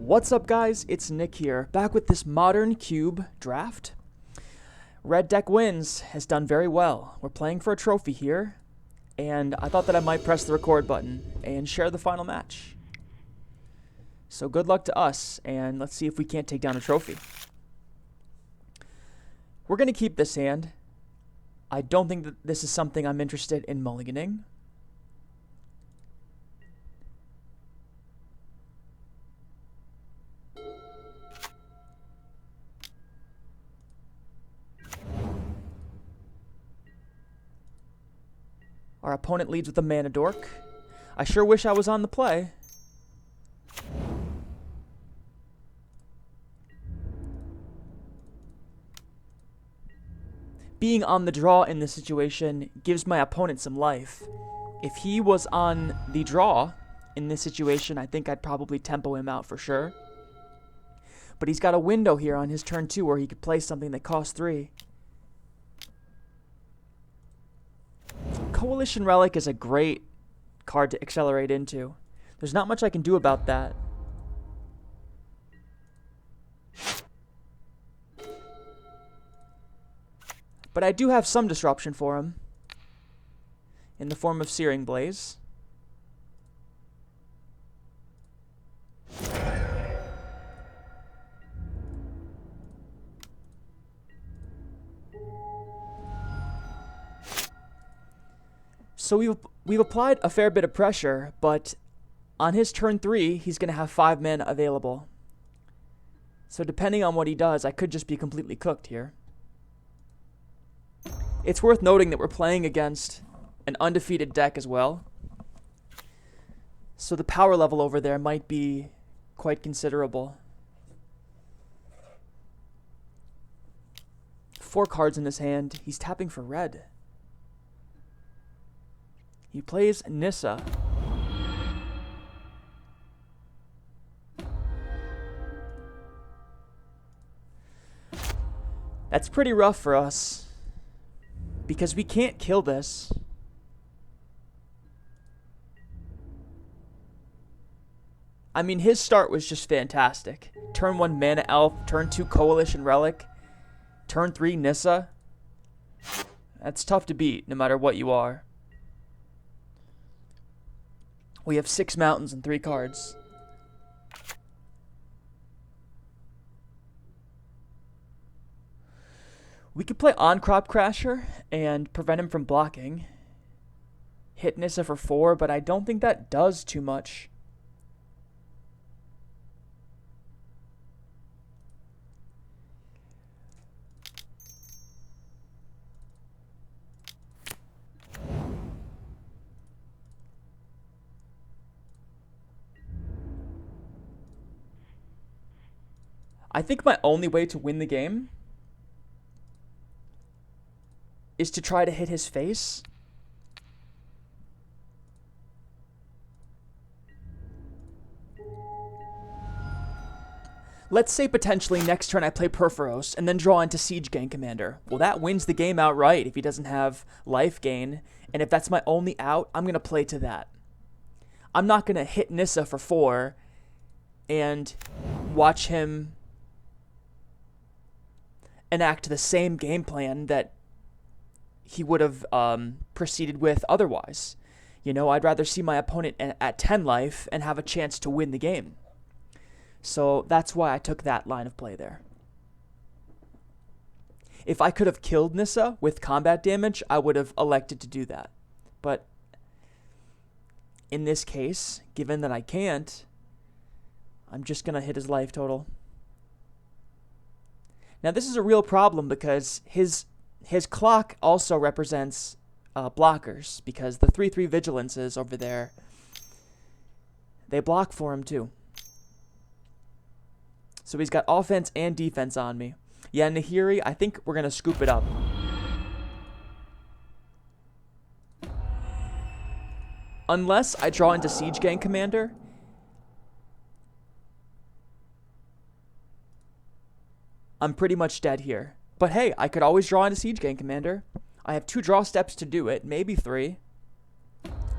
What's up, guys? It's Nick here, back with this Modern Cube draft. Red deck wins, has done very well. We're playing for a trophy here, and I thought that I might press the record button and share the final match. So good luck to us, and let's see if we can't take down a trophy. We're going to keep this hand. I don't think that this is something I'm interested in mulliganing. Our opponent leads with a Mana Dork. I sure wish I was on the play. Being on the draw in this situation gives my opponent some life. If he was on the draw in this situation, I think I'd probably tempo him out for sure. But he's got a window here on his turn 2 where he could play something that costs 3. Coalition Relic is a great card to accelerate into. There's not much I can do about that. But I do have some disruption for him in the form of Searing Blaze. So we've applied a fair bit of pressure, but on his turn 3, he's going to have 5 mana available. So depending on what he does, I could just be completely cooked here. It's worth noting that we're playing against an undefeated deck as well. So the power level over there might be quite considerable. 4 cards in his hand. He's tapping for red. He plays Nissa. That's pretty rough for us, because we can't kill this. I mean, his start was just fantastic. Turn 1 Mana Elf, turn 2 Coalition Relic, turn 3 Nissa. That's tough to beat, no matter what you are. We have 6 mountains and 3 cards. We could play On-Crop Crasher and prevent him from blocking. Hit Nissa for 4, but I don't think that does too much. I think my only way to win the game is to try to hit his face. Let's say potentially next turn I play Purphoros and then draw into Siege Gang Commander. Well, that wins the game outright if he doesn't have life gain. And if that's my only out, I'm going to play to that. I'm not going to hit Nissa for 4 and watch him enact the same game plan that he would have proceeded with otherwise. You know, I'd rather see my opponent at 10 life and have a chance to win the game. So that's why I took that line of play there. If I could have killed Nissa with combat damage, I would have elected to do that. But in this case, given that I can't, I'm just going to hit his life total. Now, this is a real problem because his clock also represents blockers, because the 3/3 vigilances over there, they block for him too. So he's got offense and defense on me. Yeah, Nahiri, I think we're going to scoop it up. Unless I draw into Siege Gang Commander, I'm pretty much dead here. But hey, I could always draw into Siege Gang Commander. I have 2 draw steps to do it, maybe 3.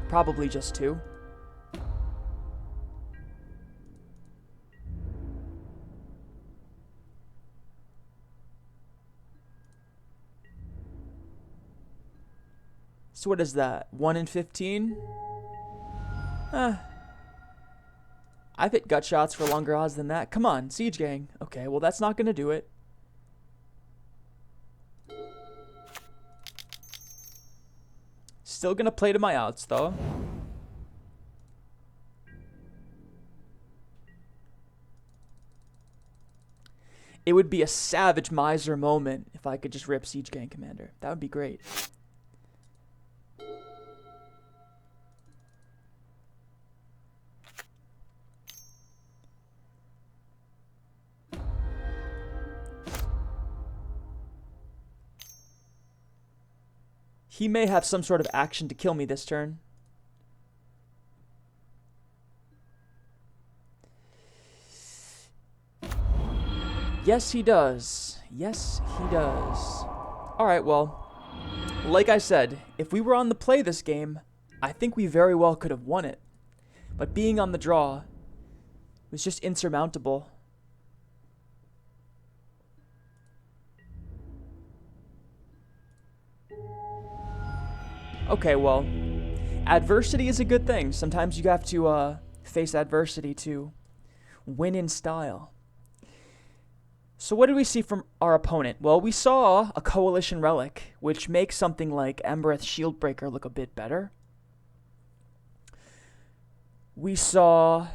Probably just 2. So what is that? 1 in 15? I've hit gut shots for longer odds than that. Come on, Siege Gang. Okay, well that's not going to do it. Still going to play to my outs, though. It would be a savage miser moment if I could just rip Siege Gang Commander. That would be great. He may have some sort of action to kill me this turn. Yes, he does. Yes, he does. Alright, well, like I said, if we were on the play this game, I think we very well could have won it. But being on the draw was just insurmountable. Okay, well, adversity is a good thing. Sometimes you have to face adversity to win in style. So what did we see from our opponent? Well, we saw a Coalition Relic, which makes something like Embereth Shieldbreaker look a bit better. We saw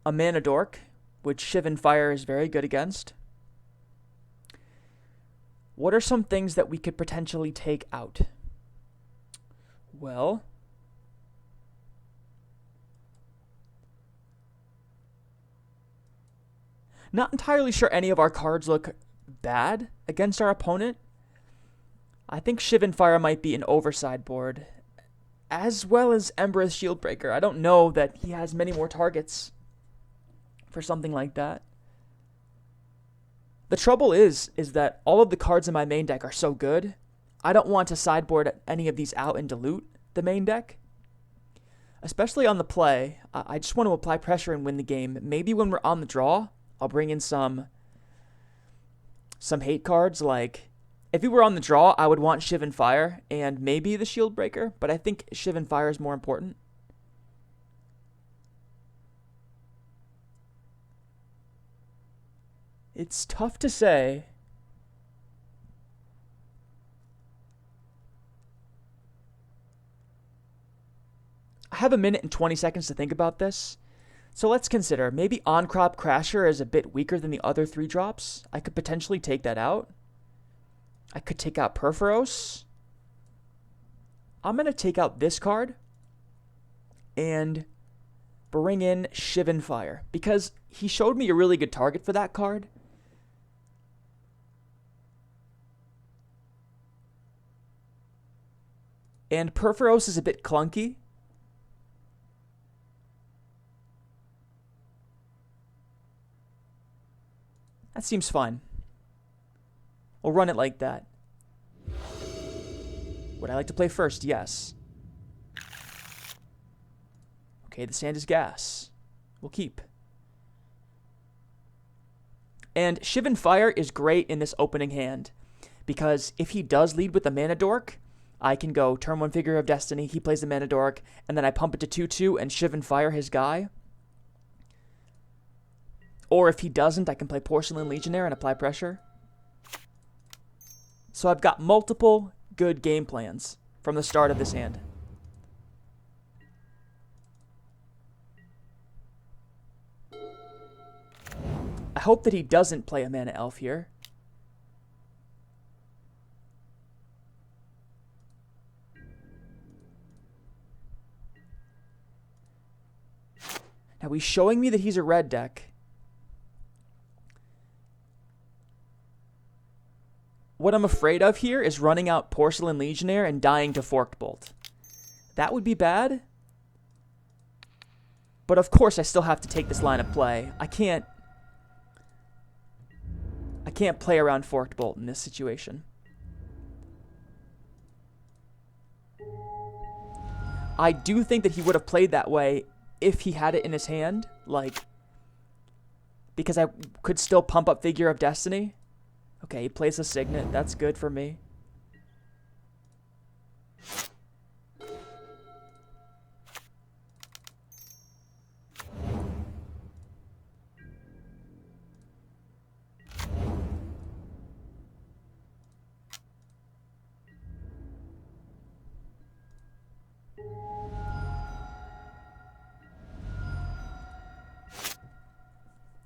a Mana Dork, which Shivan Fire is very good against. What are some things that we could potentially take out? Well, not entirely sure any of our cards look bad against our opponent. I think Shivan Fire might be an overside board, as well as Embereth Shieldbreaker. I don't know that he has many more targets for something like that. The trouble is that all of the cards in my main deck are so good, I don't want to sideboard any of these out and dilute the main deck. Especially on the play, I just want to apply pressure and win the game. Maybe when we're on the draw, I'll bring in some hate cards. Like, if we were on the draw, I would want Shivan Fire and maybe the Shieldbreaker, but I think Shivan Fire is more important. It's tough to say. I have a minute and 20 seconds to think about this. So let's consider, maybe On-Crop Crasher is a bit weaker than the other 3 drops. I could potentially take that out. I could take out Purphoros. I'm going to take out this card and bring in Shivan Fire, because he showed me a really good target for that card. And Purphoros is a bit clunky. That seems fine. We'll run it like that. Would I like to play first? Yes. Okay, the sand is gas. We'll keep. And Shivan Fire is great in this opening hand, because if he does lead with the Mana Dork, I can go turn 1 Figure of Destiny, he plays the Mana Dork, and then I pump it to 2/2 and Shivan Fire his guy. Or if he doesn't, I can play Porcelain Legionnaire and apply pressure. So I've got multiple good game plans from the start of this hand. I hope that he doesn't play a Mana Elf here. Now he's showing me that he's a red deck. What I'm afraid of here is running out Porcelain Legionnaire and dying to Forked Bolt. That would be bad. But of course I still have to take this line of play. I can't play around Forked Bolt in this situation. I do think that he would have played that way if he had it in his hand, like, because I could still pump up Figure of Destiny. Okay, he plays a Signet. That's good for me.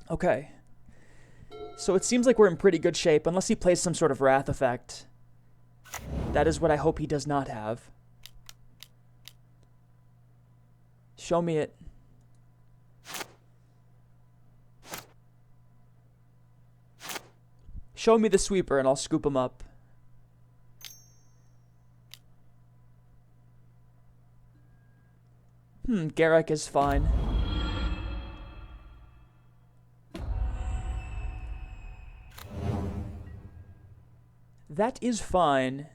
Okay. So it seems like we're in pretty good shape, unless he plays some sort of Wrath effect. That is what I hope he does not have. Show me it. Show me the sweeper and I'll scoop him up. Garruk is fine. That is fine.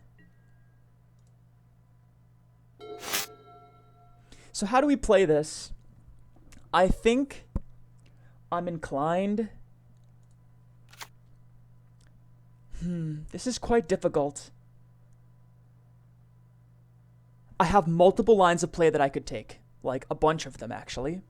So how do we play this? I think I'm inclined... This is quite difficult. I have multiple lines of play that I could take. Like, a bunch of them, actually.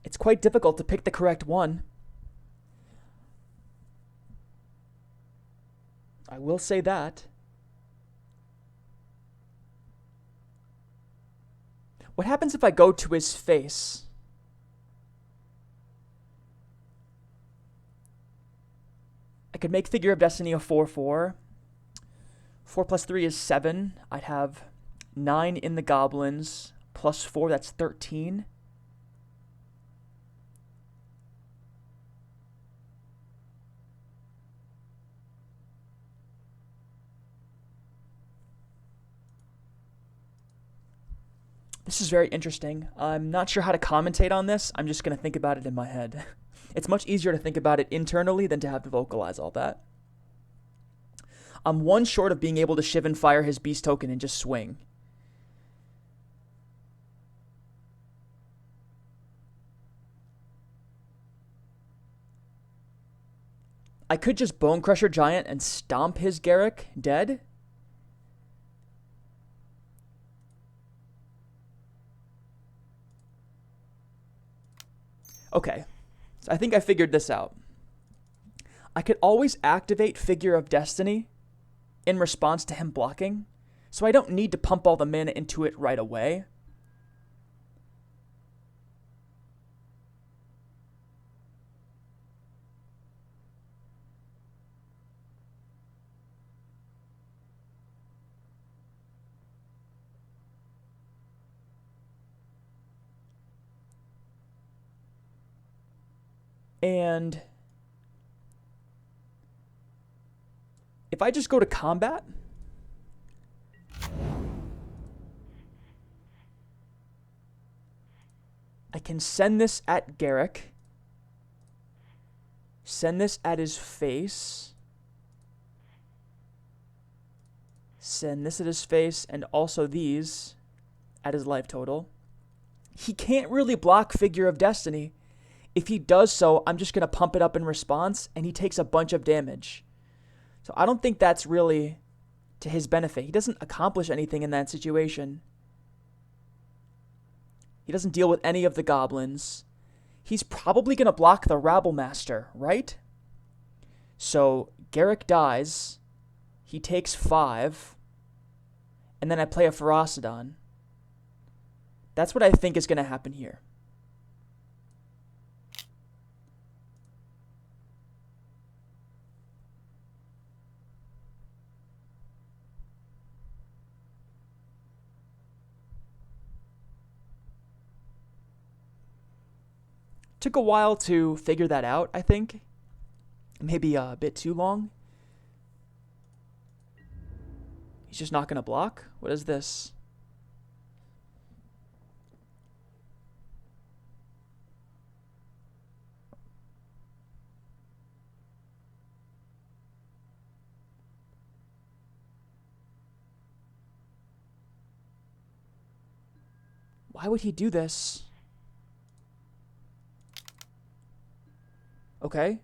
It's quite difficult to pick the correct one. I will say that. What happens if I go to his face? I could make Figure of Destiny a 4/4. 4 plus 3 is 7. I'd have 9 in the goblins. Plus 4, that's 13. This is very interesting. I'm not sure how to commentate on this. I'm just going to think about it in my head. It's much easier to think about it internally than to have to vocalize all that. I'm one short of being able to Shivan Fire his beast token and just swing. I could just Bone Crusher Giant and stomp his Garruk dead. Okay, so I think I figured this out. I could always activate Figure of Destiny in response to him blocking, so I don't need to pump all the mana into it right away. And if I just go to combat, I can send this at Garruk, send this at his face, send this at his face, and also these at his life total. He can't really block Figure of Destiny. If he does so, I'm just going to pump it up in response, and he takes a bunch of damage. So I don't think that's really to his benefit. He doesn't accomplish anything in that situation. He doesn't deal with any of the goblins. He's probably going to block the Rabblemaster, right? So Garruk dies. He takes 5. And then I play a Ferocidon. That's what I think is going to happen here. Took a while to figure that out, I think. Maybe a bit too long. He's just not going to block? What is this? Why would he do this? Okay.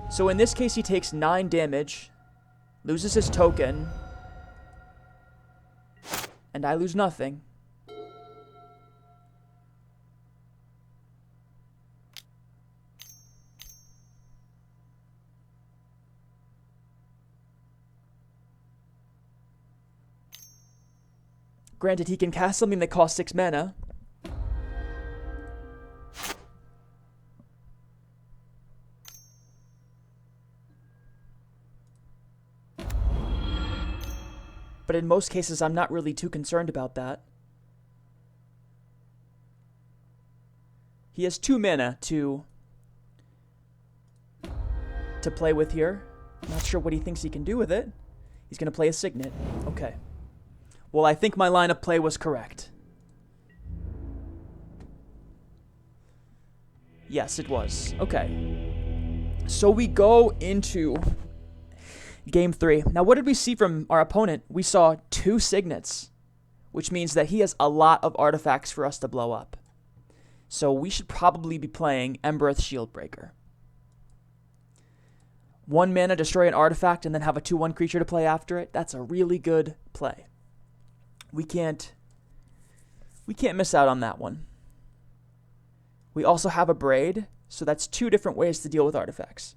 So in this case, he takes 9 damage, loses his token, and I lose nothing. Granted, he can cast something that costs 6 mana. But in most cases, I'm not really too concerned about that. He has 2 mana to play with here. Not sure what he thinks he can do with it. He's going to play a Signet. Okay. Well, I think my line of play was correct. Yes, it was. Okay. So we go into Game 3. Now, what did we see from our opponent? We saw 2 Signets, which means that he has a lot of artifacts for us to blow up. So we should probably be playing Embereth Shieldbreaker. 1 mana, destroy an artifact, and then have a 2/1 creature to play after it. That's a really good play. We can't miss out on that one. We also have a Braid, so that's 2 different ways to deal with artifacts.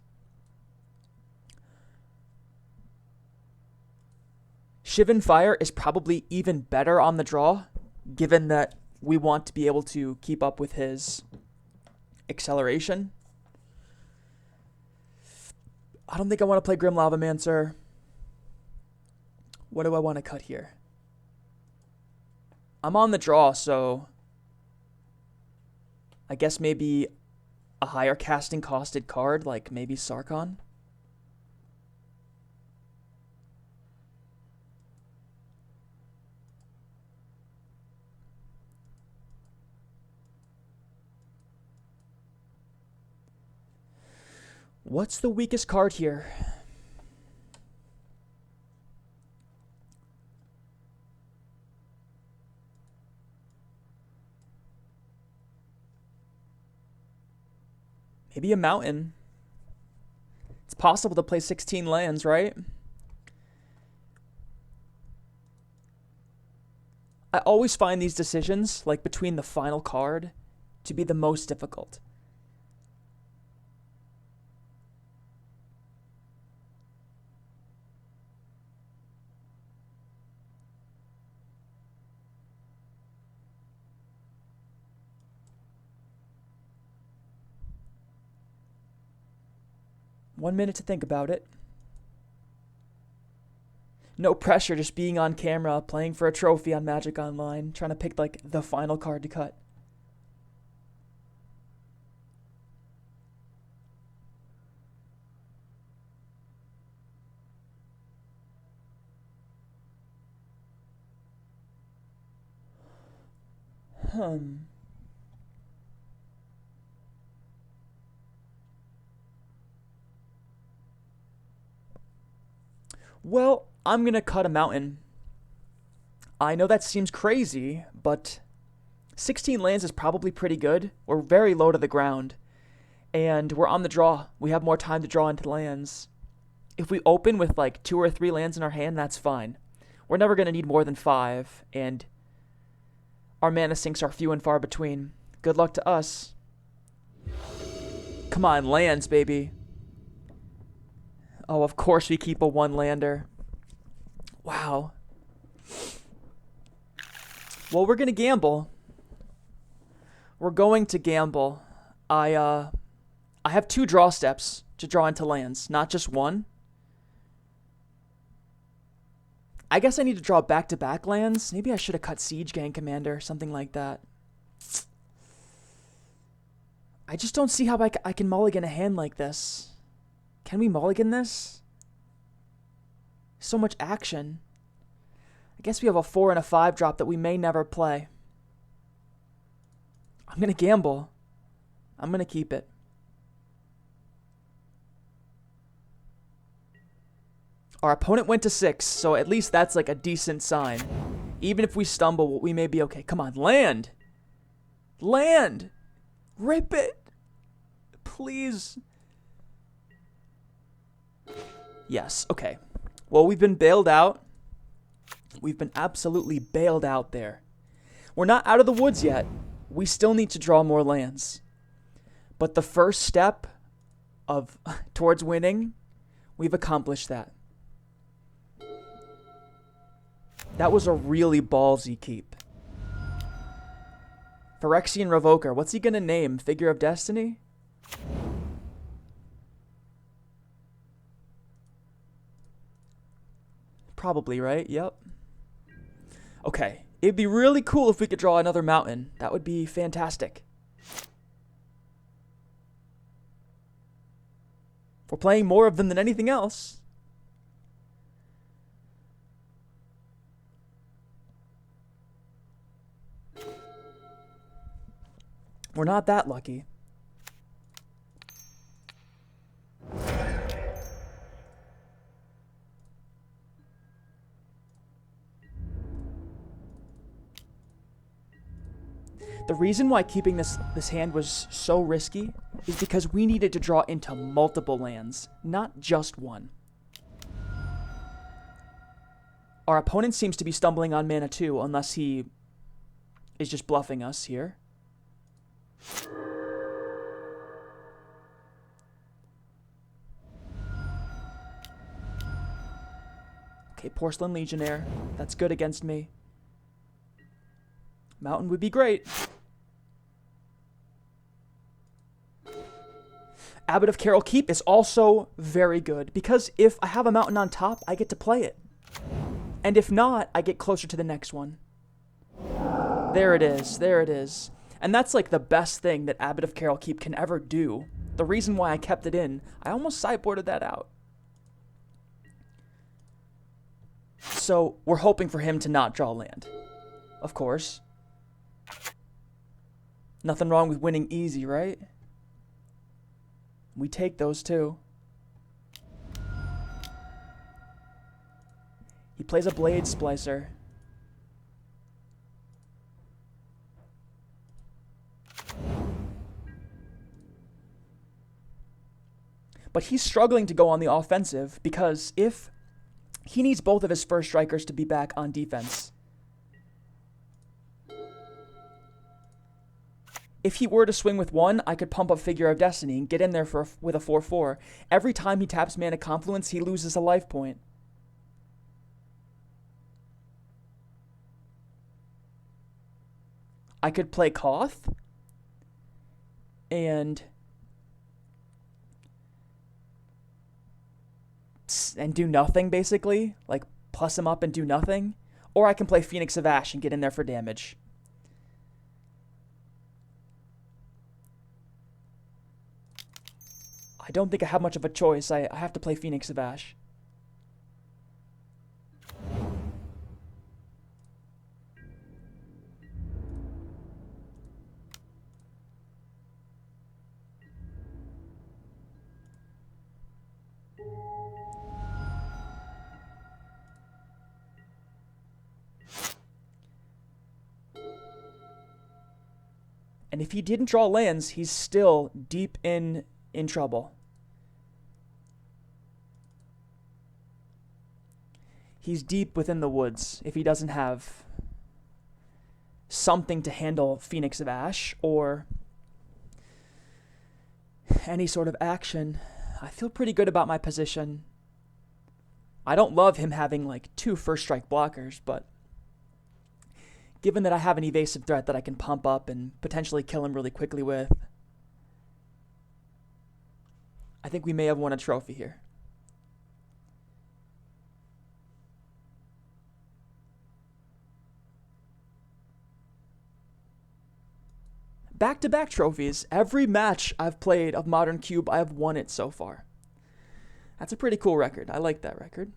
Shivan Fire is probably even better on the draw, given that we want to be able to keep up with his acceleration. I don't think I want to play Grim Lavamancer. What do I want to cut here? I'm on the draw, so I guess maybe a higher casting costed card, like maybe Sarkhan. What's the weakest card here? Maybe a mountain. It's possible to play 16 lands, right? I always find these decisions, like between the final card, to be the most difficult. One minute to think about it. No pressure, just being on camera, playing for a trophy on Magic Online, trying to pick like the final card to cut. Well, I'm gonna cut a mountain. I know that seems crazy, but 16 lands is probably pretty good. We're very low to the ground, and we're on the draw. We have more time to draw into lands. If we open with like 2 or 3 lands in our hand, that's fine. We're never gonna need more than 5, and our mana sinks are few and far between. Good luck to us. Come on, lands, baby. Oh, of course we keep a 1-lander. Wow. Well, we're going to gamble. We're going to gamble. I have 2 draw steps to draw into lands, not just 1. I guess I need to draw back-to-back lands. Maybe I should have cut Siege Gang Commander, something like that. I just don't see how I can mulligan a hand like this. Can we mulligan this? So much action. I guess we have a 4 and a 5 drop that we may never play. I'm going to gamble. I'm going to keep it. Our opponent went to 6, so at least that's like a decent sign. Even if we stumble, we may be okay. Come on, land! Land! Rip it! Please. Yes, okay. Well, we've been bailed out. We've been absolutely bailed out there. We're not out of the woods yet. We still need to draw more lands. But the first step towards winning, we've accomplished that. That was a really ballsy keep. Phyrexian Revoker. What's he gonna name? Figure of Destiny? Probably, right? Yep. Okay. It'd be really cool if we could draw another mountain. That would be fantastic. We're playing more of them than anything else. We're not that lucky. The reason why keeping this hand was so risky is because we needed to draw into multiple lands, not just one. Our opponent seems to be stumbling on mana too, unless he is just bluffing us here. Okay, Porcelain Legionnaire. That's good against me. Mountain would be great. Abbot of Carol Keep is also very good, because if I have a mountain on top, I get to play it. And if not, I get closer to the next one. There it is. There it is. And that's like the best thing that Abbot of Carol Keep can ever do. The reason why I kept it in, I almost sideboarded that out. So we're hoping for him to not draw land. Of course. Nothing wrong with winning easy, right? We take those too. He plays a Blade Splicer. But he's struggling to go on the offensive because if he needs both of his first strikers to be back on defense. If he were to swing with one, I could pump up Figure of Destiny and get in there with a 4/4. Every time he taps Mana Confluence, he loses a life point. I could play Koth and do nothing, basically. Like, plus him up and do nothing. Or I can play Phoenix of Ash and get in there for damage. I don't think I have much of a choice. I have to play Phoenix of Ash. And if he didn't draw lands, he's still deep in trouble. He's deep within the woods if he doesn't have something to handle Phoenix of Ash or any sort of action. I feel pretty good about my position. I don't love him having like 2 first strike blockers, but given that I have an evasive threat that I can pump up and potentially kill him really quickly with, I think we may have won a trophy here. Back-to-back trophies. Every match I've played of Modern Cube, I have won it so far. That's a pretty cool record. I like that record.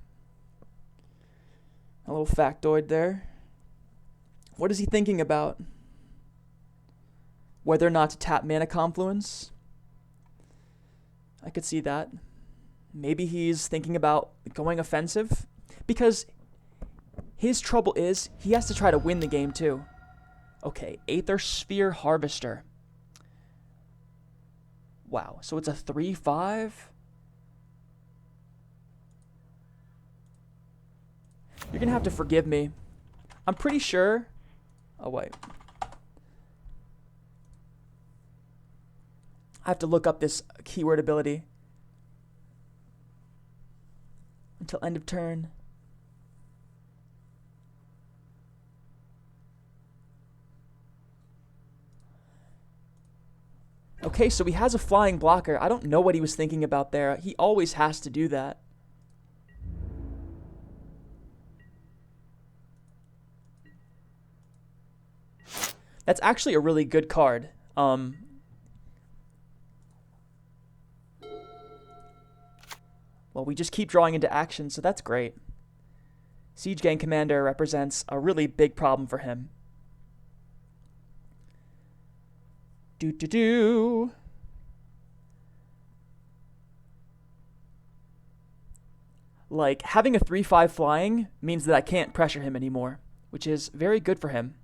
A little factoid there. What is he thinking about? Whether or not to tap Mana Confluence? I could see that. Maybe he's thinking about going offensive. Because His trouble is he has to try to win the game too. Okay, Aether Sphere Harvester. Wow, so it's a 3-5? You're gonna have to forgive me. I'm pretty sure... Oh, wait. I have to look up this keyword ability. Until end of turn. Okay, so he has a flying blocker. I don't know what he was thinking about there. He always has to do that. That's actually a really good card. Well, we just keep drawing into action, so that's great. Siege Gang Commander represents a really big problem for him. Do-do-do. Like, having a 3-5 flying means that I can't pressure him anymore, which is very good for him.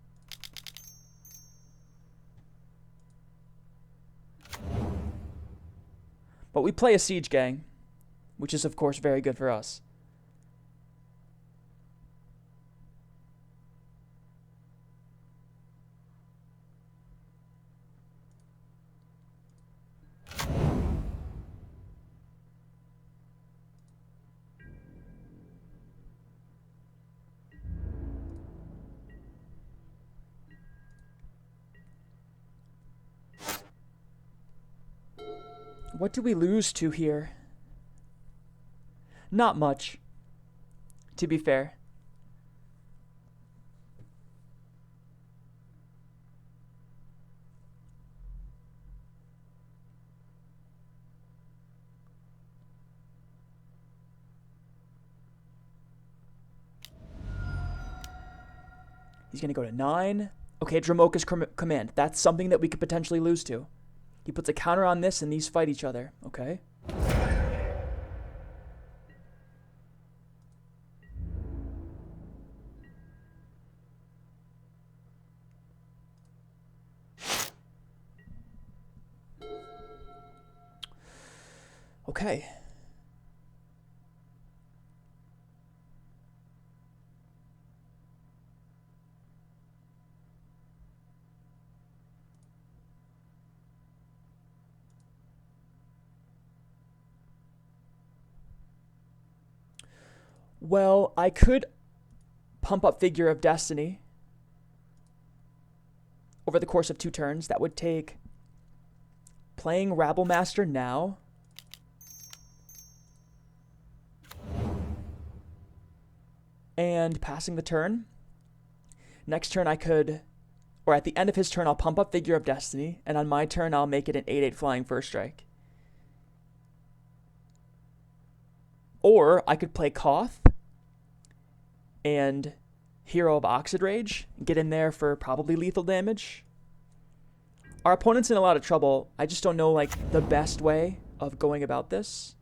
But we play a Siege Gang, which is, of course, very good for us. What do we lose to here? Not much, to be fair. He's going to go to 9. Okay, Dromoka's command. That's something that we could potentially lose to. He puts a counter on this, and these fight each other. Okay. Okay. Well, I could pump up Figure of Destiny over the course of 2 turns. That would take playing Rabblemaster now. And passing the turn. Next turn I could, or at the end of his turn, I'll pump up Figure of Destiny. And on my turn, I'll make it an 8-8 flying first strike. Or I could play Koth and Hero of Oxid Rage, get in there for probably lethal damage. Our opponent's in a lot of trouble. I just don't know, like, the best way of going about this.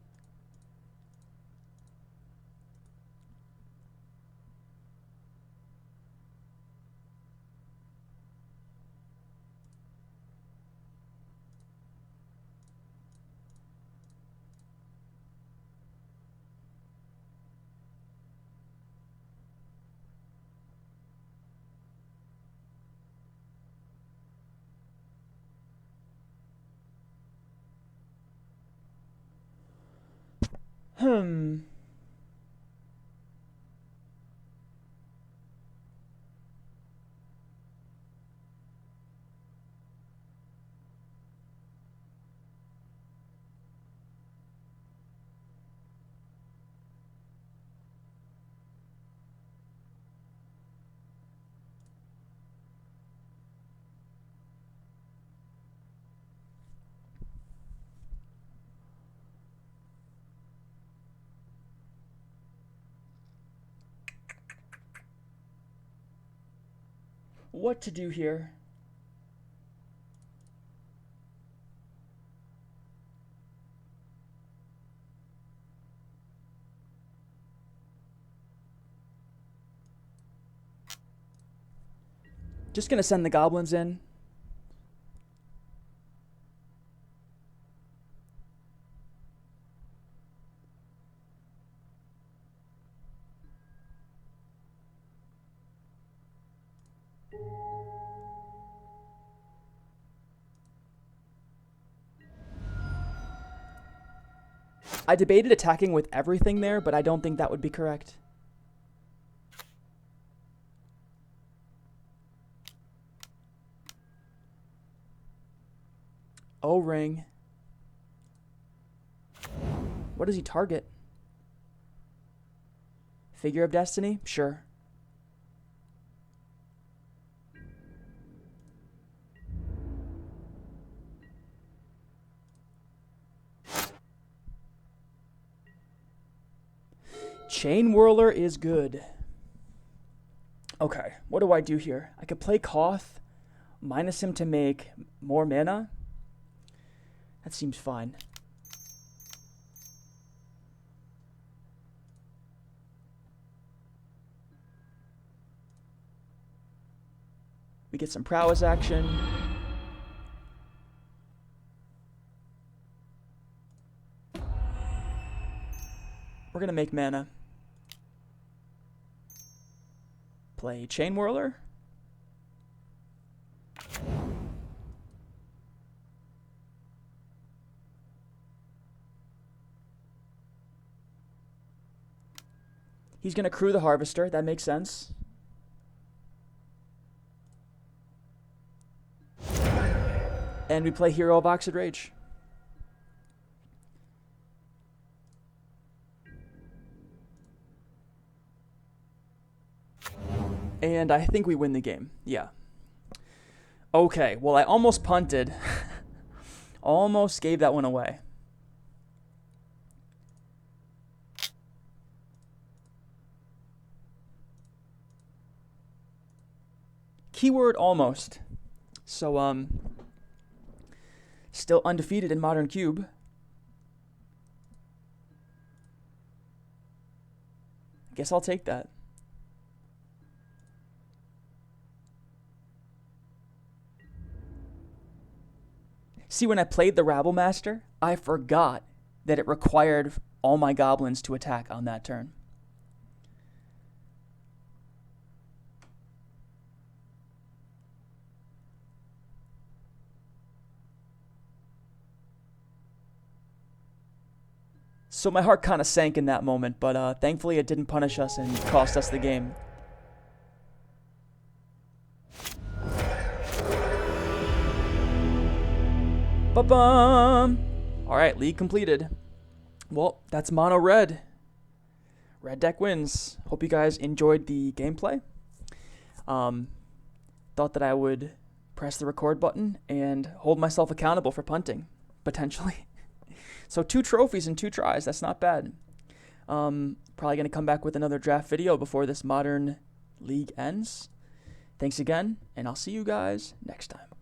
What to do here? Just going to send the goblins in. I debated attacking with everything there, but I don't think that would be correct. O-ring. What does he target? Figure of Destiny? Sure. Chain Whirler is good. Okay, what do I do here? I could play Koth, minus him to make more mana. That seems fine. We get some prowess action. We're going to make mana. Play Chain Whirler. He's going to crew the Harvester. That makes sense. And we play Hero of Oxid Rage. And I think we win the game. Yeah. Okay, well, I almost punted. Almost gave that one away. Keyword almost. So, still undefeated in Modern Cube. Guess I'll take that. See, when I played the Rabble Master, I forgot that it required all my goblins to attack on that turn. So my heart kind of sank in that moment, but thankfully it didn't punish us and cost us the game. Ba-bum! Alright, league completed. Well, that's mono red. Red deck wins. Hope you guys enjoyed the gameplay. Thought that I would press the record button and hold myself accountable for punting, potentially. So 2 trophies in 2 tries. That's not bad. Probably going to come back with another draft video before this Modern League ends. Thanks again, and I'll see you guys next time.